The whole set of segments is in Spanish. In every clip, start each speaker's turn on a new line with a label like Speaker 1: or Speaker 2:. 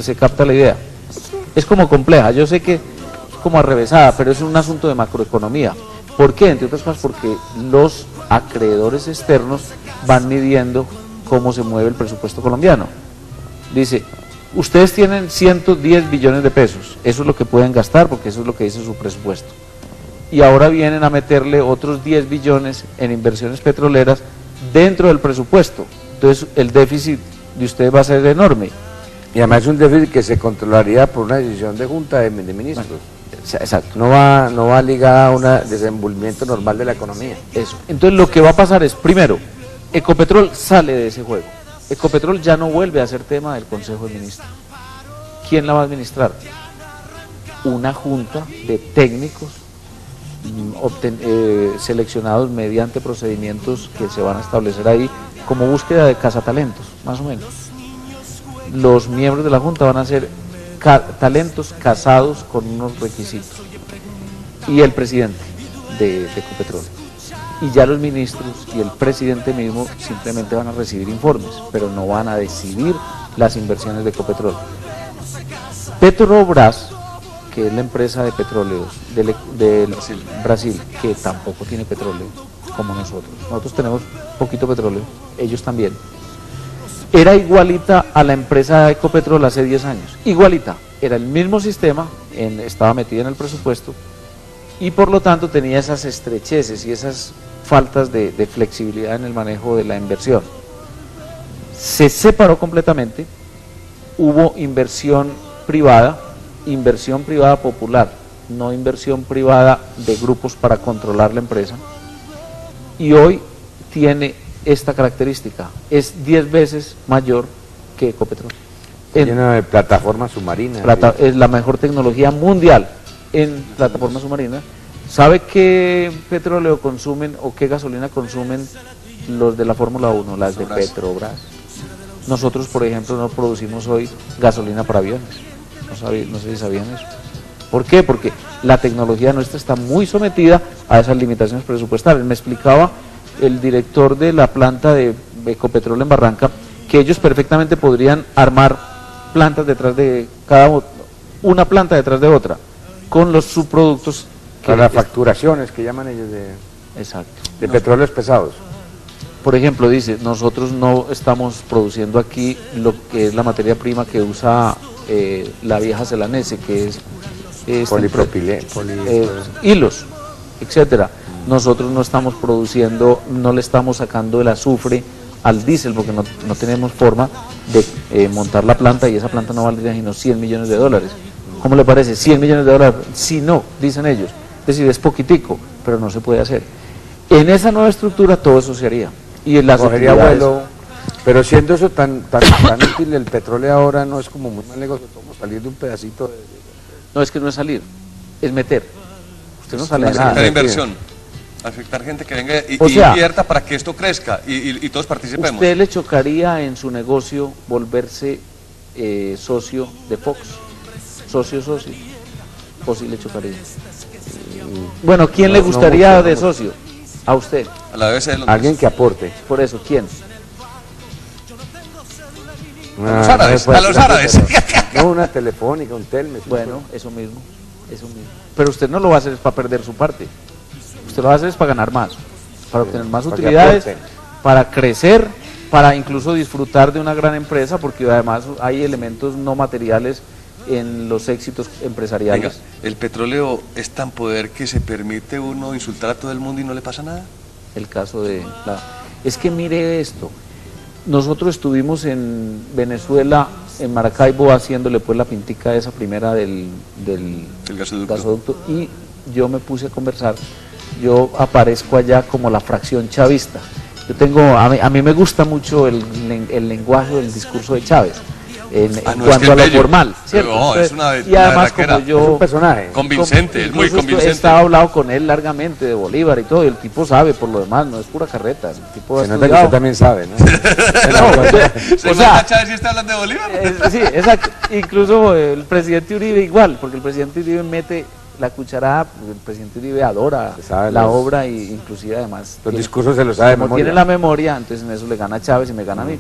Speaker 1: se capta la idea. Es como compleja, yo sé que es como arrevesada, pero es un asunto de macroeconomía. ¿Por qué? Entre otras cosas porque los acreedores externos van midiendo cómo se mueve el presupuesto colombiano. Dice, ustedes tienen 110 billones de pesos, eso es lo que pueden gastar porque eso es lo que dice su presupuesto. Y ahora vienen a meterle otros 10 billones en inversiones petroleras dentro del presupuesto. Entonces el déficit de ustedes va a ser enorme.
Speaker 2: Y además es un déficit que se controlaría por una decisión de junta de ministros.
Speaker 1: Bueno, exacto.
Speaker 2: No va ligada a un desenvolvimiento normal de la economía.
Speaker 1: Eso. Entonces lo que va a pasar es, primero, Ecopetrol sale de ese juego. Ecopetrol ya no vuelve a ser tema del Consejo de Ministros. ¿Quién la va a administrar? Una junta de técnicos seleccionados mediante procedimientos que se van a establecer ahí como búsqueda de cazatalentos, más o menos. Los miembros de la junta van a ser talentos casados con unos requisitos y el presidente de Ecopetrol. Y ya los ministros y el presidente mismo simplemente van a recibir informes, pero no van a decidir las inversiones de Ecopetrol. Petrobras, que es la empresa de petróleos de Brasil, que tampoco tiene petróleo como nosotros. Nosotros tenemos poquito petróleo, ellos también. Era igualita a la empresa Ecopetrol hace 10 años, igualita, era el mismo sistema, estaba metida en el presupuesto y por lo tanto tenía esas estrecheces y esas faltas de flexibilidad en el manejo de la inversión. Se separó completamente, hubo inversión privada popular, no inversión privada de grupos para controlar la empresa, y hoy tiene esta característica, es 10 veces mayor que Ecopetrol.
Speaker 2: Lleno de plataformas submarinas.
Speaker 1: Es la mejor tecnología mundial en plataformas submarinas. ¿Sabe qué petróleo consumen o qué gasolina consumen los de la Fórmula 1? Las de Petrobras. Nosotros, por ejemplo, no producimos hoy gasolina para aviones. No sé si sabían eso. ¿Por qué? Porque la tecnología nuestra está muy sometida a esas limitaciones presupuestarias. Me explicaba el director de la planta de Ecopetrol en Barranca que ellos perfectamente podrían armar plantas detrás de una planta detrás de otra con los subproductos
Speaker 2: para las facturaciones que llaman ellos de petróleos pesados.
Speaker 1: Por ejemplo, dice, nosotros no estamos produciendo aquí lo que es la materia prima que usa la vieja celanese, que es hilos, etcétera. Nosotros no estamos produciendo, no le estamos sacando el azufre al diésel porque no tenemos forma de montar la planta y esa planta no valdría sino 100 millones de dólares. ¿Cómo le parece? 100 millones de dólares, si no, dicen ellos. Es decir, es poquitico, pero no se puede hacer. En esa nueva estructura todo eso se haría. Y en las
Speaker 2: vuelo, pero siendo eso tan útil, el petróleo ahora no es como muy mal negocio, como salir de un pedacito de...
Speaker 1: No, es que no es salir, es meter. Usted no sale de nada.
Speaker 3: Afectar inversión, afectar gente que venga y invierta para que esto crezca y todos participemos.
Speaker 1: ¿Usted le chocaría en su negocio volverse socio de Fox? ¿Socio? ¿O sí le chocaría? Bueno, ¿quién le gustaría de socio? A usted.
Speaker 3: A la BBC de Londres.
Speaker 2: Alguien que aporte.
Speaker 1: Por eso, ¿quién?
Speaker 3: A los árabes.
Speaker 2: No, una telefónica, un Telmex.
Speaker 1: Bueno, eso mismo. Pero usted no lo va a hacer es para perder su parte. Usted lo va a hacer es para ganar más, para obtener más utilidades, para crecer, para incluso disfrutar de una gran empresa, porque además hay elementos no materiales en los éxitos empresariales.
Speaker 3: Venga, ¿el petróleo es tan poder que se permite uno insultar a todo el mundo y no le pasa nada?
Speaker 1: El caso de... Es que mire esto, nosotros estuvimos en Venezuela, en Maracaibo, haciéndole pues la pintica esa primera del gasoducto, y yo me puse a conversar, yo aparezco allá como la fracción chavista. Yo tengo, a mí me gusta mucho el lenguaje del discurso de Chávez. En cuanto a lo formal, ¿cierto?
Speaker 3: No, es
Speaker 1: y además como yo
Speaker 2: es un personaje
Speaker 3: convincente, es muy convincente.
Speaker 1: He estado hablado con él largamente de Bolívar y todo, y el tipo sabe por lo demás, no es pura carreta, el tipo
Speaker 2: se nota que usted también sabe, ¿no?
Speaker 3: O sea, Chávez sí está hablando de Bolívar.
Speaker 1: Sí, exacto. Incluso el presidente Uribe igual, porque el presidente Uribe mete la cucharada, el presidente Uribe adora la obra e inclusive además
Speaker 2: los discursos se los sabe de memoria.
Speaker 1: Tiene la memoria, entonces en eso le gana a Chávez y me gana a mí.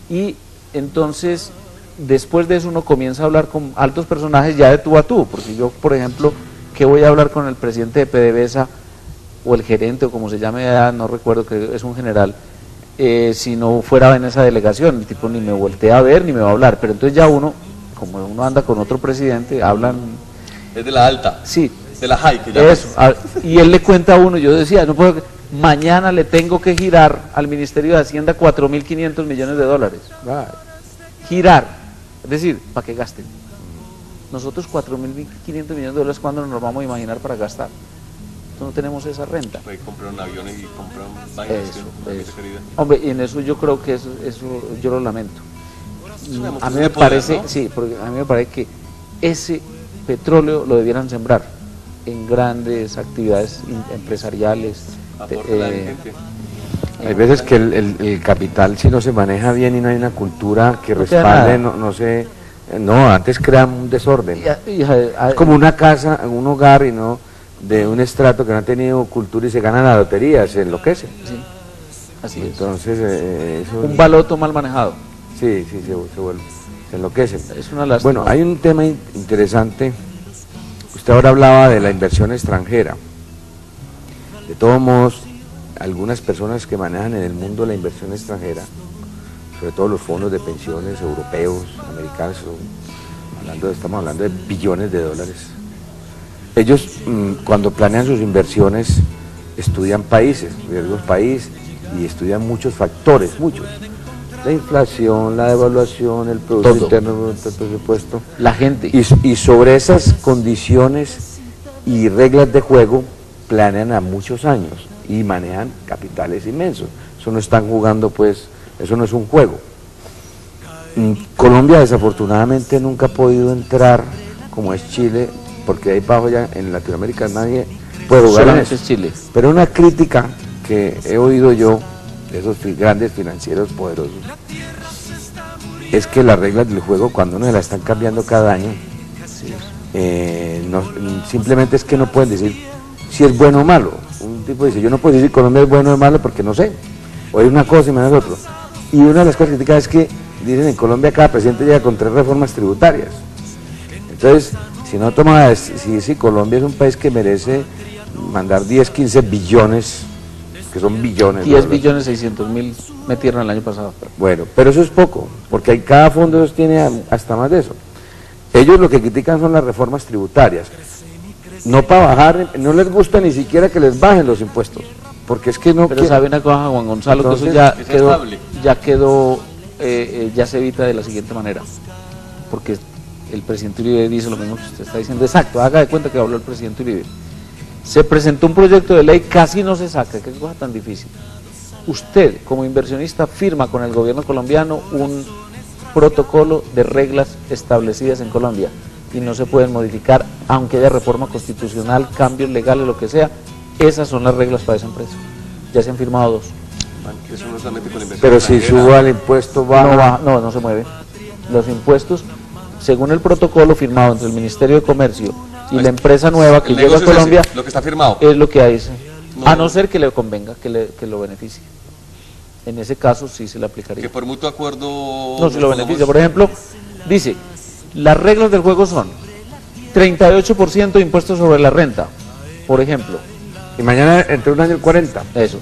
Speaker 1: Y entonces después de eso uno comienza a hablar con altos personajes ya de tú a tú, porque yo, por ejemplo, ¿qué voy a hablar con el presidente de PDVSA o el gerente o como se llame, no recuerdo, que es un general, si no fuera en esa delegación? El tipo ni me voltea a ver ni me va a hablar, pero entonces ya uno, como uno anda con otro presidente, hablan...
Speaker 3: Es de la alta.
Speaker 1: Sí.
Speaker 3: De la high, que ya
Speaker 1: eso, y él le cuenta a uno, yo decía, no puedo, mañana le tengo que girar al Ministerio de Hacienda 4.500 millones de dólares. Girar, es decir, para que gasten. Nosotros 4.500 millones de dólares, ¿cuándo nos vamos a imaginar para gastar? No tenemos esa renta.
Speaker 3: Puede comprar un avión y comprar un vainas,
Speaker 1: eso. Hombre, y en eso yo creo que eso yo lo lamento. A mí me parece, ¿no? Sí, porque a mí me parece que ese petróleo lo debieran sembrar en grandes actividades empresariales.
Speaker 2: Hay veces que el capital, si no se maneja bien y no hay una cultura que respalde, no, antes crean un desorden. Es como una casa, un hogar y no de un estrato que no ha tenido cultura y se gana la lotería, se enloquece.
Speaker 1: Sí, así es.
Speaker 2: Entonces, eso,
Speaker 1: un baloto mal manejado.
Speaker 2: Sí, se vuelve, se enloquece.
Speaker 1: Es una lástima.
Speaker 2: Bueno, hay un tema interesante. Usted ahora hablaba de la inversión extranjera. De todos modos, algunas personas que manejan en el mundo la inversión extranjera, sobre todo los fondos de pensiones europeos, americanos, estamos hablando de billones de dólares. Ellos, cuando planean sus inversiones, estudian países, riesgos país, y estudian muchos factores, muchos. La inflación, la devaluación, el Producto Interno Bruto, el presupuesto.
Speaker 1: La gente.
Speaker 2: Y sobre esas condiciones y reglas de juego planean a muchos años y manejan capitales inmensos. Eso no están jugando, pues, eso no es un juego. Colombia desafortunadamente nunca ha podido entrar, como es Chile, porque ahí abajo ya en Latinoamérica nadie puede jugar en eso.
Speaker 1: Es Chile.
Speaker 2: Pero una crítica que he oído yo de esos grandes financieros poderosos es que las reglas del juego, cuando uno se las están cambiando cada año, simplemente es que no pueden decir si es bueno o malo. Un tipo dice, yo no puedo decir si Colombia es bueno o malo porque no sé, o es una cosa y menos otra. Y una de las cosas críticas es que dicen en Colombia cada presidente llega con 3 reformas tributarias. Entonces, si no toma, si Colombia es un país que merece mandar 10, 15 billones, que son billones.
Speaker 1: 10 billones 600 mil metieron el año pasado.
Speaker 2: Bueno, pero eso es poco, porque cada fondo ellos tiene hasta más de eso. Ellos lo que critican son las reformas tributarias. No para bajar, no les gusta ni siquiera que les bajen los impuestos, porque es que no...
Speaker 1: Pero sabe una cosa, Juan Gonzalo, entonces, que eso ya se evita de la siguiente manera, porque el presidente Uribe dice lo mismo que usted está diciendo. Exacto, haga de cuenta que habló el presidente Uribe. Se presentó un proyecto de ley, casi no se saca, qué cosa tan difícil. Usted, como inversionista, firma con el gobierno colombiano un protocolo de reglas establecidas en Colombia y no se pueden modificar, aunque haya reforma constitucional, cambios legales, lo que sea. Esas son las reglas para esa empresa. Ya se han firmado 2.
Speaker 3: Eso no solamente con la inversión.
Speaker 2: Pero si suba el impuesto, baja.
Speaker 1: No se mueve. Los impuestos, según el protocolo firmado entre el Ministerio de Comercio y la empresa nueva que llega a Colombia,
Speaker 3: lo que está firmado
Speaker 1: es lo que hay, a no ser que le convenga, que lo beneficie. En ese caso sí se le aplicaría.
Speaker 3: Que por mutuo acuerdo...
Speaker 1: No, si lo beneficia. Por ejemplo, dice, las reglas del juego son 38% de impuestos sobre la renta, por ejemplo.
Speaker 2: Y mañana entre un año el 40.
Speaker 1: Eso.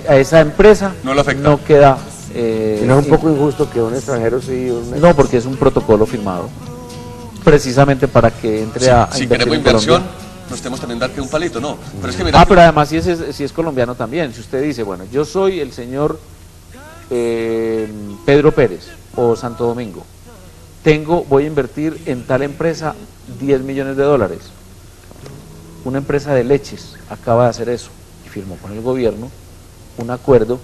Speaker 1: A esa empresa
Speaker 3: no le afecta.
Speaker 1: No queda...
Speaker 2: ¿Y no es un poco injusto que un extranjero sí...
Speaker 1: No, porque es un protocolo firmado precisamente para que entre a
Speaker 3: si queremos inversión, nos tenemos también dar que un palito, no. Pero es que
Speaker 1: pero además si es colombiano también. Si usted dice, bueno, yo soy el señor Pedro Pérez o Santo Domingo, voy a invertir en tal empresa 10 millones de dólares. Una empresa de leches acaba de hacer eso y firmó con el gobierno un acuerdo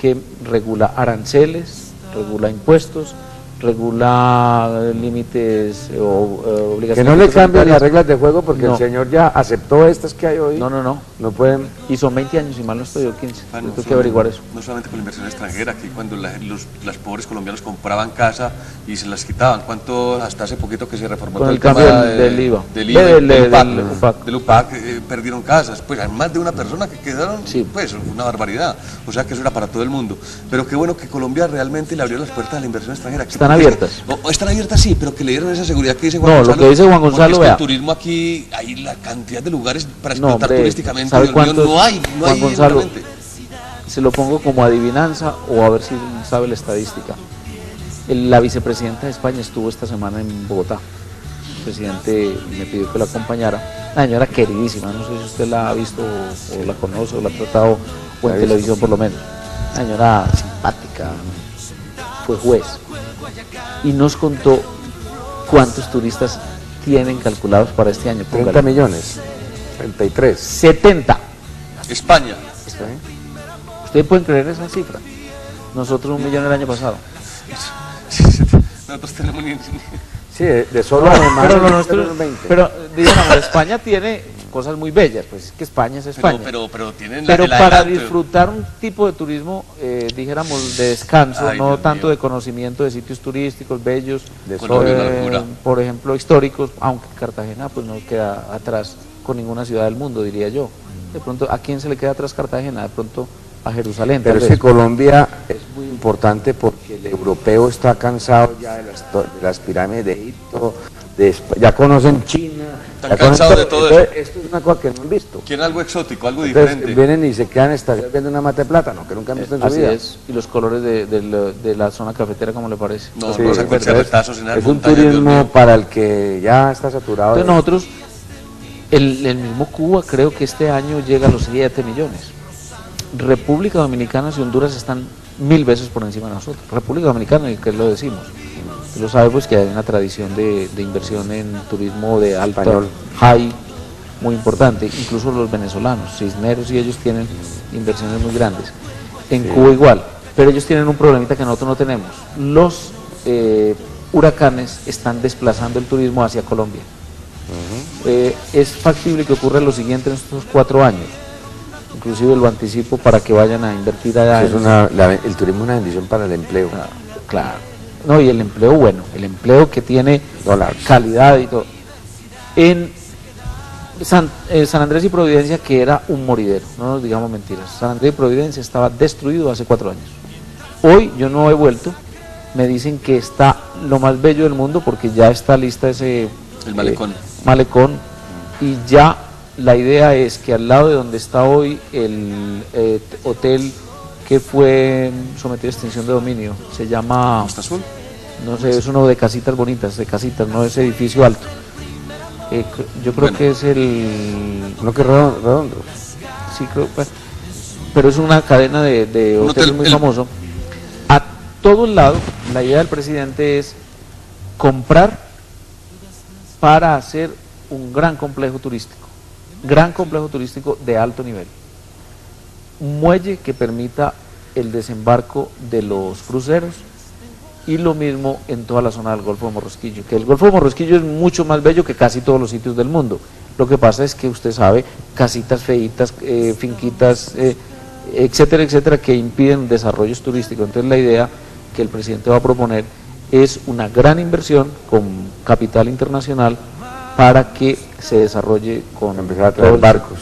Speaker 1: que regula aranceles, regula impuestos, regula límites o obligaciones.
Speaker 2: Que no le cambien las reglas de juego porque el señor ya aceptó estas que hay hoy. No pueden.
Speaker 1: Y son 20 años, y mal no estoy, yo 15. Tengo que averiguar eso.
Speaker 3: No solamente con la inversión extranjera, aquí cuando los pobres colombianos compraban casa y se las quitaban. ¿Cuánto hasta hace poquito que se reformó
Speaker 1: con
Speaker 3: todo
Speaker 1: el cambio del IVA?
Speaker 3: Del UPAC perdieron casas. Pues hay más de una persona que quedaron, pues una barbaridad. O sea que eso era para todo el mundo. Pero qué bueno que Colombia realmente le abrió las puertas a la inversión extranjera.
Speaker 1: están abiertas.
Speaker 3: Están abiertas, sí, pero que le dieron esa seguridad que dice
Speaker 1: Juan Gonzalo. No, lo que dice Juan Gonzalo,
Speaker 3: porque es que
Speaker 1: vea.
Speaker 3: el turismo aquí, hay la cantidad de lugares para
Speaker 1: No,
Speaker 3: explotar
Speaker 1: hombre,
Speaker 3: turísticamente,
Speaker 1: ¿sabe
Speaker 3: Dios mío,
Speaker 1: cuántos,
Speaker 3: no hay
Speaker 1: Juan Gonzalo,
Speaker 3: realmente.
Speaker 1: se lo pongo como adivinanza o a ver si sabe la estadística. La vicepresidenta de España estuvo esta semana en Bogotá. El presidente me pidió que la acompañara. Una señora queridísima, no sé si usted la ha visto o la conoce o la ha tratado o en televisión por lo menos. Una señora simpática, fue juez y nos contó cuántos turistas tienen calculados para este año.
Speaker 2: 30 millones, 33.
Speaker 1: 70.
Speaker 3: España.
Speaker 1: ¿Ustedes pueden creer esa cifra? Nosotros 1 millón el año pasado.
Speaker 3: Nosotros tenemos
Speaker 2: Sí, de solo
Speaker 1: pero digamos, España tiene cosas muy bellas, pues es que España es España.
Speaker 3: Pero tienen
Speaker 1: pero
Speaker 3: el
Speaker 1: para
Speaker 3: adelanto.
Speaker 1: disfrutar un tipo de turismo, dijéramos, de descanso,
Speaker 3: Ay,
Speaker 1: no
Speaker 3: Dios
Speaker 1: tanto
Speaker 3: mío.
Speaker 1: de conocimiento de sitios turísticos bellos,
Speaker 3: Colombia es una locura.
Speaker 1: por ejemplo, históricos, aunque Cartagena pues no queda atrás con ninguna ciudad del mundo, diría yo. De pronto, ¿a quién se le queda atrás Cartagena? De pronto a Jerusalén.
Speaker 2: Pero
Speaker 1: tal
Speaker 2: es
Speaker 1: vez.
Speaker 2: que Colombia es muy importante porque el europeo está cansado ya de las pirámides de Egipto, ya conocen China.
Speaker 3: Están
Speaker 2: ya conocen
Speaker 3: cansados de todo
Speaker 2: Entonces, esto es una cosa que no han visto.
Speaker 3: Quieren algo exótico, algo
Speaker 2: Entonces
Speaker 3: diferente.
Speaker 2: vienen y se quedan viendo una mata de plátano, que nunca han visto en su
Speaker 1: Así
Speaker 2: vida.
Speaker 1: es, y los colores de la zona cafetera, ¿cómo le parece?
Speaker 3: No,
Speaker 2: Sí,
Speaker 3: no se
Speaker 2: es
Speaker 3: encuentran
Speaker 2: verdad.
Speaker 3: retazos en las
Speaker 2: Es un
Speaker 3: montañas, Dios
Speaker 2: turismo
Speaker 3: mío.
Speaker 2: para el que ya está saturado.
Speaker 1: Entonces nosotros, el mismo Cuba creo que este año llega a los 7 millones. República Dominicana y Honduras están 1000 veces por encima de nosotros. República Dominicana, y que lo decimos. Usted lo sabe, pues que hay una tradición de inversión en turismo de alto
Speaker 2: Español.
Speaker 1: high muy importante. Incluso los venezolanos, Cisneros y ellos tienen inversiones muy grandes. En Cuba igual, pero ellos tienen un problemita que nosotros no tenemos. Los huracanes están desplazando el turismo hacia Colombia. Es factible que ocurra lo siguiente en estos 4 años. Inclusive lo anticipo para que vayan a invertir allá.
Speaker 2: Es el turismo es una bendición para el empleo.
Speaker 1: Claro. No, y el empleo bueno, el empleo que tiene
Speaker 2: Dólares.
Speaker 1: calidad y todo. En San Andrés y Providencia, que era un moridero, no nos digamos mentiras, San Andrés y Providencia estaba destruido hace 4 años. Hoy yo no he vuelto, me dicen que está lo más bello del mundo porque ya está lista ese
Speaker 3: El malecón.
Speaker 1: malecón, y ya la idea es que al lado de donde está hoy el hotel que fue sometido a extinción de dominio, se llama,
Speaker 3: ¿Costa Azul?
Speaker 1: no sé, es uno de casitas bonitas, no es edificio alto. Yo creo
Speaker 3: Bueno.
Speaker 1: que es el,
Speaker 2: No que redondos.
Speaker 1: sí creo, pero es una cadena de
Speaker 3: Un
Speaker 1: hoteles
Speaker 3: hotel,
Speaker 1: muy
Speaker 3: el-
Speaker 1: famoso. A todos lados, la idea del presidente es comprar para hacer un gran complejo turístico de alto nivel. Un muelle que permita el desembarco de los cruceros y lo mismo en toda la zona del Golfo de Morrosquillo, que el Golfo de Morrosquillo es mucho más bello que casi todos los sitios del mundo. Lo que pasa es que usted sabe, casitas feitas, finquitas, etcétera, etcétera, que impiden desarrollos turísticos. Entonces la idea que el presidente va a proponer es una gran inversión con capital internacional para que se desarrolle con
Speaker 2: Empezar a
Speaker 1: todo
Speaker 2: traer
Speaker 1: el-
Speaker 2: barcos.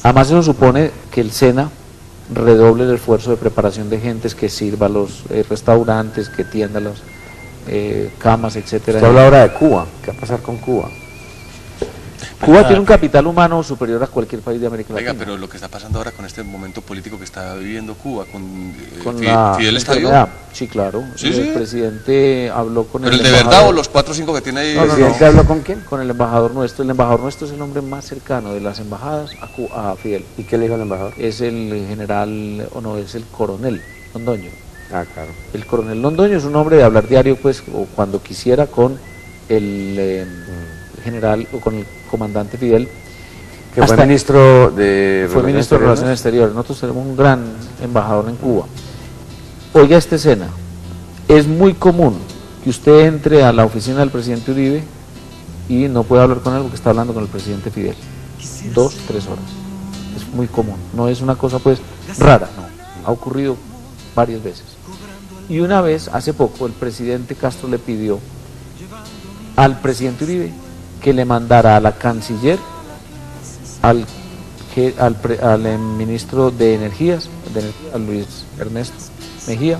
Speaker 1: Además eso supone que el SENA redoble el esfuerzo de preparación de gentes que sirva a los restaurantes, que tienda las camas, etcétera.
Speaker 2: Usted habla ahora de Cuba. ¿Qué va a pasar con Cuba?
Speaker 1: Cuba tiene un capital humano superior a cualquier país de América
Speaker 3: Oiga,
Speaker 1: Latina.
Speaker 3: pero lo que está pasando ahora con este momento político que está viviendo Cuba, con,
Speaker 1: Con
Speaker 3: Fidel
Speaker 1: la
Speaker 3: está vivo.
Speaker 1: enfermedad. Sí, claro.
Speaker 3: Sí,
Speaker 1: el
Speaker 3: sí.
Speaker 1: presidente habló con
Speaker 3: Pero
Speaker 1: el
Speaker 3: el de verdad
Speaker 1: embajador.
Speaker 3: o los 4 o 5 que tiene ahí.
Speaker 1: No, no,
Speaker 2: ¿El presidente habló con quién?
Speaker 1: Con el embajador nuestro. El embajador nuestro es el hombre más cercano de las embajadas a Fidel.
Speaker 2: ¿Y qué le dijo el embajador?
Speaker 1: Es el general, o no, es el coronel Londoño.
Speaker 2: Ah, claro.
Speaker 1: El coronel Londoño es un hombre de hablar diario, pues, o cuando quisiera, con el general o con el comandante Fidel.
Speaker 2: Que fue
Speaker 1: Hasta-
Speaker 2: ministro de
Speaker 1: Fue ministro de Relaciones Exteriores. Nosotros tenemos un gran embajador en Cuba. Oiga esta escena. Es muy común que usted entre a la oficina del presidente Uribe y no pueda hablar con él porque está hablando con el presidente Fidel. 2, 3 horas. Es muy común. No es una cosa pues rara, no. Ha ocurrido varias veces. Y una vez, hace poco, el presidente Castro le pidió al presidente Uribe que le mandara a la canciller, al ministro de Energías, a Luis Ernesto Mejía,